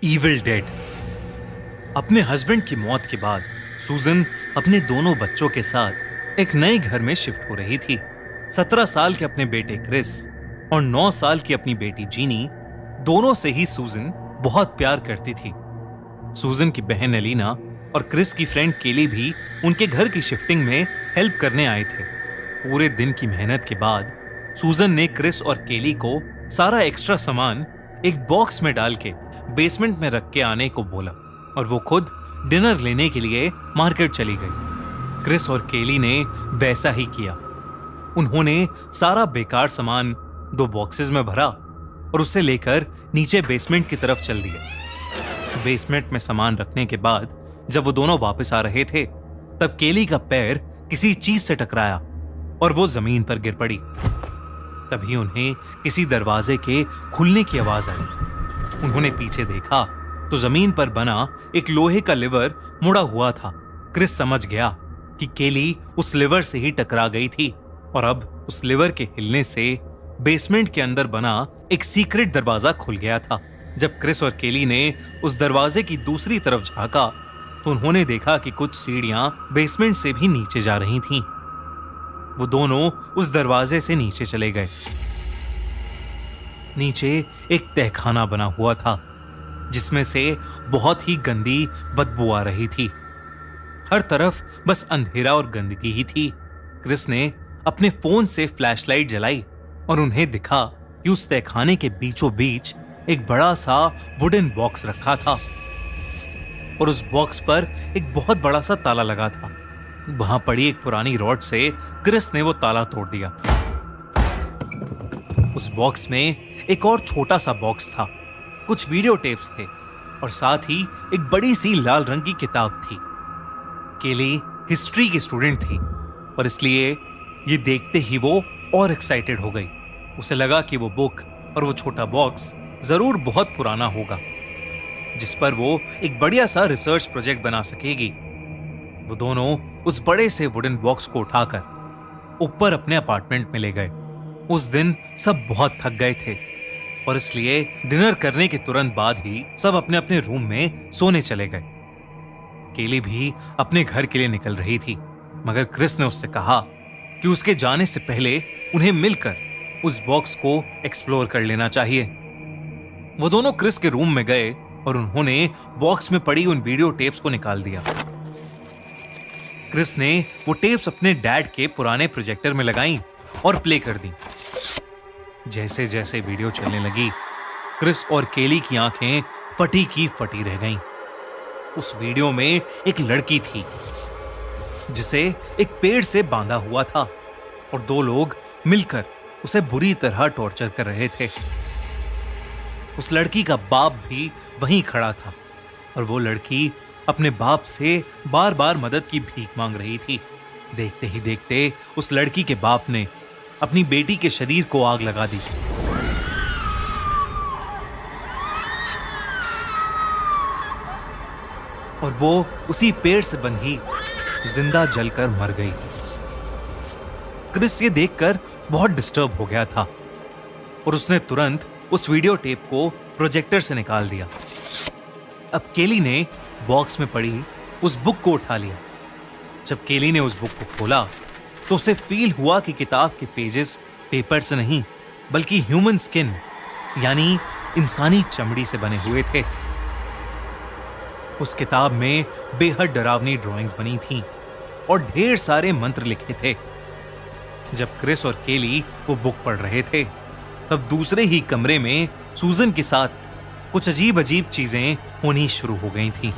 Evil dead. अपने husband की मौत के बाद सूजन अपने दोनों बच्चों के साथ एक नए घर में शिफ्ट हो रही थी। 17 साल के अपने बेटे क्रिस और 9 साल की अपनी बेटी जीनी, दोनों से ही सूजन बहुत प्यार करती थी। सूजन की बहन एलिना और क्रिस की फ्रेंड केली भी उनके घर की शिफ्टिंग में हेल्प करने आए थे। पूरे दिन की मेहनत के बाद सूजन ने क्रिस और केली को सारा एक्स्ट्रा सामान एक बॉक्स में डाल के बेसमेंट में रख के आने को बोला और वो खुद डिनर लेने के लिए मार्केट चली गई। क्रिस और केली ने वैसा ही किया। उन्होंने सारा बेकार सामान 2 बॉक्सेस में भरा और उसे लेकर नीचे बेसमेंट की तरफ चल दिए। बेसमेंट में सामान रखने के बाद जब वो दोनों वापस आ रहे थे तब केली का पैर किसी चीज से टकराया और वो जमीन पर गिर पड़ी। तभी उन्हें किसी दरवाजे के खुलने की आवाज आई। उन्होंने पीछे देखा तो जमीन पर बना एक लोहे का लिवर मुड़ा हुआ था। क्रिस समझ गया कि केली उस लिवर से ही टकरा गई थी और अब उस लिवर के हिलने से बेसमेंट के अंदर बना एक सीक्रेट दरवाजा खुल गया था। जब क्रिस और केली ने उस दरवाजे की दूसरी तरफ झांका तो उन्होंने देखा कि कुछ सीढ़ियां बेसमेंट से भी नीचे जा रही थीं। वो दोनों उस दरवाजे से नीचे चले गए। नीचे एक तहखाना बना हुआ था जिसमें से बहुत ही गंदी बदबू आ रही थी। हर तरफ बस अंधेरा और गंदगी ही थी। क्रिस ने अपने फोन से फ्लैशलाइट जलाई और उन्हें दिखा कि उस तहखाने के बीचों बीच एक बड़ा सा वुडन बॉक्स रखा था और उस बॉक्स पर एक बहुत बड़ा सा ताला लगा था। वहां पड़ी एक पुरानी रॉड से क्रिस ने वो ताला तोड़ दिया। उस बॉक्स में एक और छोटा सा बॉक्स था। कुछ वीडियो टेप्स थे और साथ ही एक बड़ी सी लाल रंग की किताब थी। केली हिस्ट्री की स्टूडेंट थी और इसलिए ये देखते ही वो और एक्साइटेड हो गई। उसे लगा कि वो बुक और वो छोटा बॉक्स जरूर बहुत पुराना होगा जिस पर वो एक बढ़िया सा रिसर्च प्रोजेक्ट बना सकेगी। वो दोनों उस बड़े से वुडन बॉक्स को उठाकर ऊपर अपने अपार्टमेंट में ले गए। उस दिन सब बहुत थक गए थे और इसलिए डिनर करने के तुरंत बाद ही सब अपने अपने रूम में सोने चले गए। केली भी अपने घर के लिए निकल रही थी मगर क्रिस ने उससे कहा कि उसके जाने से पहले उन्हें मिलकर उस बॉक्स को एक्सप्लोर कर लेना चाहिए। वो दोनों क्रिस के रूम में गए और उन्होंने बॉक्स में पड़ी उन वीडियो टेप्स को निकाल दिया। क्रिस ने वो टेप्स अपने डैड के पुराने प्रोजेक्टर में लगाई और प्ले कर दी। जैसे जैसे वीडियो चलने लगी क्रिस और केली की आंखें फटी की फटी रह गईं। उस वीडियो में एक लड़की थी जिसे एक पेड़ से बांधा हुआ था और 2 लोग मिलकर उसे बुरी तरह टॉर्चर कर रहे थे। उस लड़की का बाप भी वहीं खड़ा था और वो लड़की अपने बाप से बार बार मदद की भीख मांग रही थी। देखते ही देखते उस लड़की के बाप ने अपनी बेटी के शरीर को आग लगा दी और वो उसी पेड़ से बंधी जिंदा जलकर मर गई। क्रिस ये देखकर बहुत डिस्टर्ब हो गया था और उसने तुरंत उस वीडियो टेप को प्रोजेक्टर से निकाल दिया। अब केली ने बॉक्स में पड़ी उस बुक को उठा लिया। जब केली ने उस बुक को खोला तो उसे फील हुआ कि किताब के पेजेस पेपर से नहीं बल्कि ह्यूमन स्किन यानी इंसानी चमड़ी से बने हुए थे। उस किताब में बेहद डरावनी ड्राइंग्स बनी थीं और ढेर सारे मंत्र लिखे थे। जब क्रिस और केली वो बुक पढ़ रहे थे तब दूसरे ही कमरे में सूजन के साथ कुछ अजीब अजीब चीजें होनी शुरू हो गई थीं।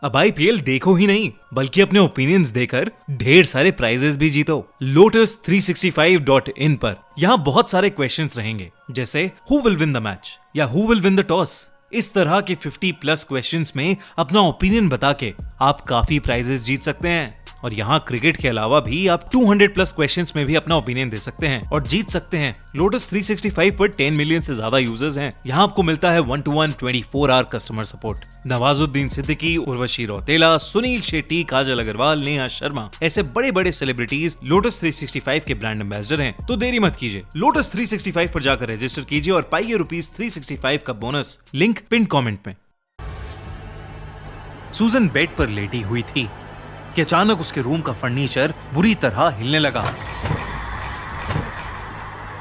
अब आईपीएल देखो ही नहीं बल्कि अपने ओपिनियंस देकर ढेर सारे प्राइजेस भी जीतो lotus365.in पर। यहाँ बहुत सारे क्वेश्चंस रहेंगे जैसे who will win the match या who will win the toss. इस तरह के 50+ क्वेश्चंस में अपना ओपिनियन बता के आप काफी प्राइजेस जीत सकते हैं। और यहाँ क्रिकेट के अलावा भी आप 200+ क्वेश्चंस में भी अपना ओपिनियन दे सकते हैं और जीत सकते हैं। लोटस 365 पर 10 मिलियन से ज्यादा यूजर्स हैं। यहाँ आपको मिलता है 1-to-1 24 hour customer support. Nawazuddin Siddiqui, Urvashi Rautela, Suniel Shetty, Kajal Aggarwal, Neha Sharma ऐसे बड़े बड़े सेलिब्रिटीज लोटस 365 के ब्रांड एम्बेसडर हैं। तो देरी मत कीजिए, लोटस 365 पर जाकर रजिस्टर कीजिए और पाइए ₹365 का बोनस। लिंक पिन कमेंट में। सूजन बेड पर लेटी हुई थी कि अचानक उसके रूम का फर्नीचर बुरी तरह हिलने लगा।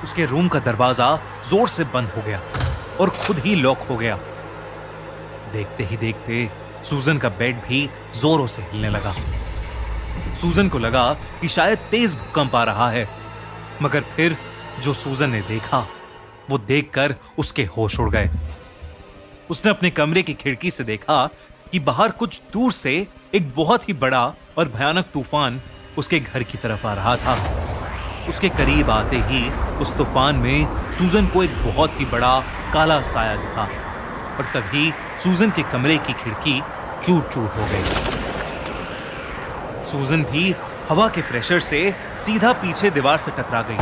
उसके रूम का दरवाजा जोर से बंद हो गया और खुद ही लॉक हो गया। देखते ही देखते सूजन का बेड भी जोरों से हिलने लगा। सूजन को लगा कि शायद तेज भूकंप आ रहा है, मगर फिर जो सूजन ने देखा वो देखकर उसके होश उड़ गए। उसने अपने कमरे की खिड़की से देखा कि बाहर कुछ दूर से एक बहुत ही बड़ा और भयानक तूफान उसके घर की तरफ आ रहा था। उसके करीब आते ही उस तूफान में सूजन को एक बहुत ही बड़ा काला साया दिखा और तभी सूजन के कमरे की खिड़की चूर चूर हो गई। सूजन भी हवा के प्रेशर से सीधा पीछे दीवार से टकरा गई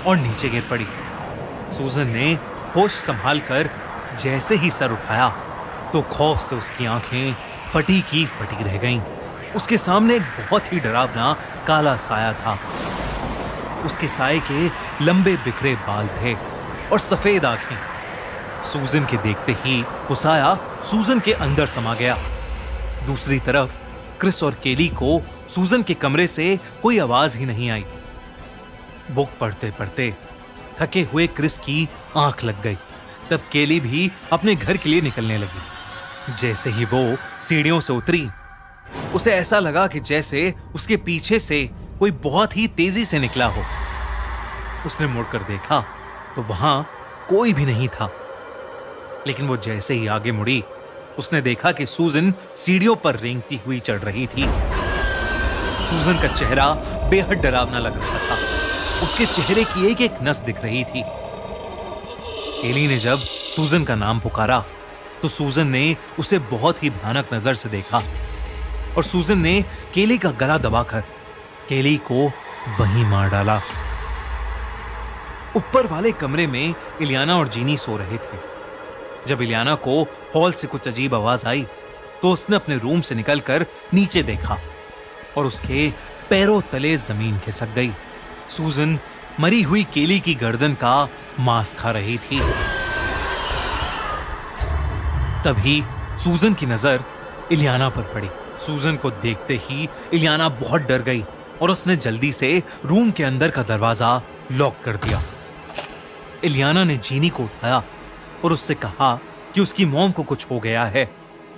और नीचे गिर पड़ी। सूजन ने होश संभालकर जैसे ही सर उठाया तो खौफ से उसकी आंखें फटी की फटी रह गईं। उसके सामने एक बहुत ही डरावना काला साया था। उसके साए के लंबे बिखरे बाल थे और सफेद आंखें। सूजन के देखते ही वो साया सूजन के अंदर समा गया। दूसरी तरफ क्रिस और केली को सूजन के कमरे से कोई आवाज ही नहीं आई। बुक पढ़ते पढ़ते थके हुए क्रिस की आंख लग गई। तब केली भी अपने घर के लिए निकलने लगी। जैसे ही वो सीढ़ियों से उतरी, उसे ऐसा लगा कि जैसे उसके पीछे से कोई बहुत ही तेजी से निकला हो। उसने मुड़कर देखा तो वहां कोई भी नहीं था, लेकिन वो जैसे ही आगे मुड़ी, उसने देखा कि सूजन सीढ़ियों पर रेंगती हुई चढ़ रही थी। सूजन का चेहरा बेहद डरावना लग रहा था। उसके चेहरे की एक एक नस दिख रही थी। केली ने जब सूजन का नाम पुकारा तो सूजन ने उसे बहुत ही भयानक नजर से देखा और सूजन ने केली का गला दबाकर केली को वहीं मार डाला। ऊपर वाले कमरे में इलियाना और जीनी सो रहे थे। जब इलियाना को हॉल से कुछ अजीब आवाज आई तो उसने अपने रूम से निकलकर नीचे देखा और उसके पैरों तले जमीन खिसक गई। सूजन मरी हुई केली की गर्दन का मांस खा रही थी। तभी सूजन की नजर इलियाना पर पड़ी। सूजन को देखते ही इलियाना बहुत डर गई और उसने जल्दी से रूम के अंदर का दरवाजा लॉक कर दिया। इलियाना ने जीनी को उठाया और उससे कहा कि उसकी मॉम को कुछ हो गया है,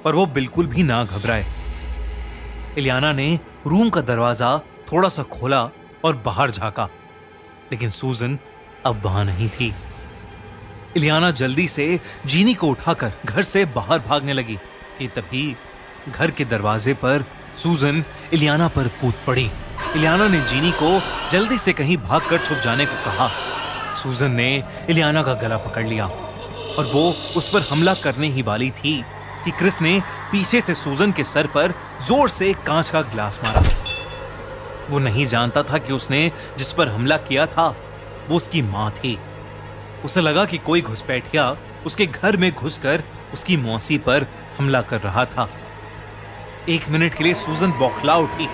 पर वो बिल्कुल भी ना घबराए। इलियाना ने रूम का दरवाजा थोड़ा सा खोला और बाहर झांका, लेकिन सूजन अब वहां नहीं थी। इलियाना जल्दी से जीनी को उठाकर घर से बाहर भागने लगी कि तभी घर के दरवाजे पर सूजन इलियाना पर कूद पड़ी। इलियाना ने जीनी को जल्दी से कहीं भागकर छुप जाने को कहा। सूजन ने इलियाना का गला पकड़ लिया और वो उस पर हमला करने ही वाली थी कि क्रिस ने पीछे से सूजन के सर पर जोर से एक कांच का गिलास मारा। वो नहीं जानता था कि उसने जिस पर हमला किया था वो उसकी मां थी। उसे लगा कि कोई घुसपैठिया उसके घर में घुसकर उसकी मौसी पर हमला कर रहा था। एक मिनट के लिए सूजन बौखला उठी।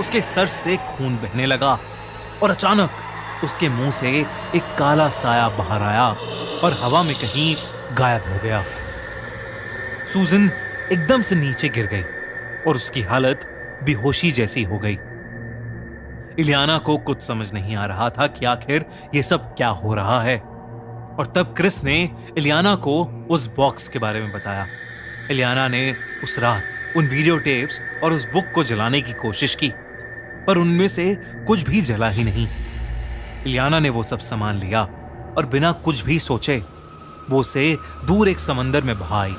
उसके सर से खून बहने लगा और अचानक उसके मुंह से एक काला साया बाहर आया और हवा में कहीं गायब हो गया। सूजन एकदम से नीचे गिर गई और उसकी हालत बेहोशी जैसी हो गई। इलियाना को कुछ समझ नहीं आ रहा था कि आखिर ये सब क्या हो रहा है। और तब क्रिस ने इलियाना को उस बॉक्स के बारे में बताया। इलियाना ने उस रात उन वीडियो टेप्स और उस बुक को जलाने की कोशिश की, पर उनमें से कुछ भी जला ही नहीं। इलियाना ने वो सब सामान लिया और बिना कुछ भी सोचे वो उसे दूर एक समंदर में बहा आई।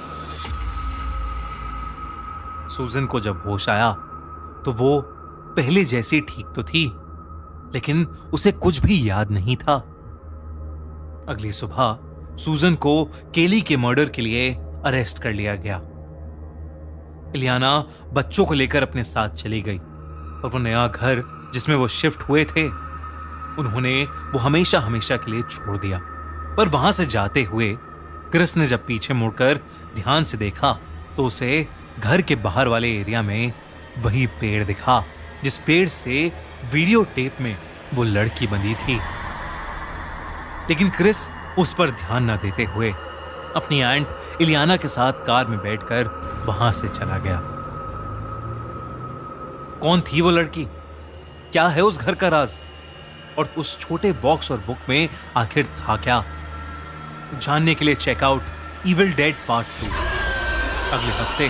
सूजन को जब होश आया तो वो पहले जैसी ठीक तो थी, लेकिन उसे कुछ भी याद नहीं था। अगली सुबह सूजन को केली के मर्डर के लिए अरेस्ट कर लिया गया। इलियाना बच्चों को लेकर अपने साथ चली गई और वो नया घर जिसमें वो शिफ्ट हुए थे उन्होंने वो हमेशा हमेशा के लिए छोड़ दिया। पर वहां से जाते हुए क्रिस ने जब पीछे मुड़कर ध्यान से देखा तो उसे घर के बाहर वाले एरिया में वही पेड़ दिखा जिस पेड़ से वीडियो टेप में वो लड़की बंधी थी। लेकिन क्रिस उस पर ध्यान न देते हुए अपनी आंट इलियाना के साथ कार में बैठकर वहां से चला गया। कौन थी वो लड़की? क्या है उस घर का राज? और उस छोटे बॉक्स और बुक में आखिर था क्या? जानने के लिए चेकआउट इविल डेड पार्ट 2 अगले हफ्ते।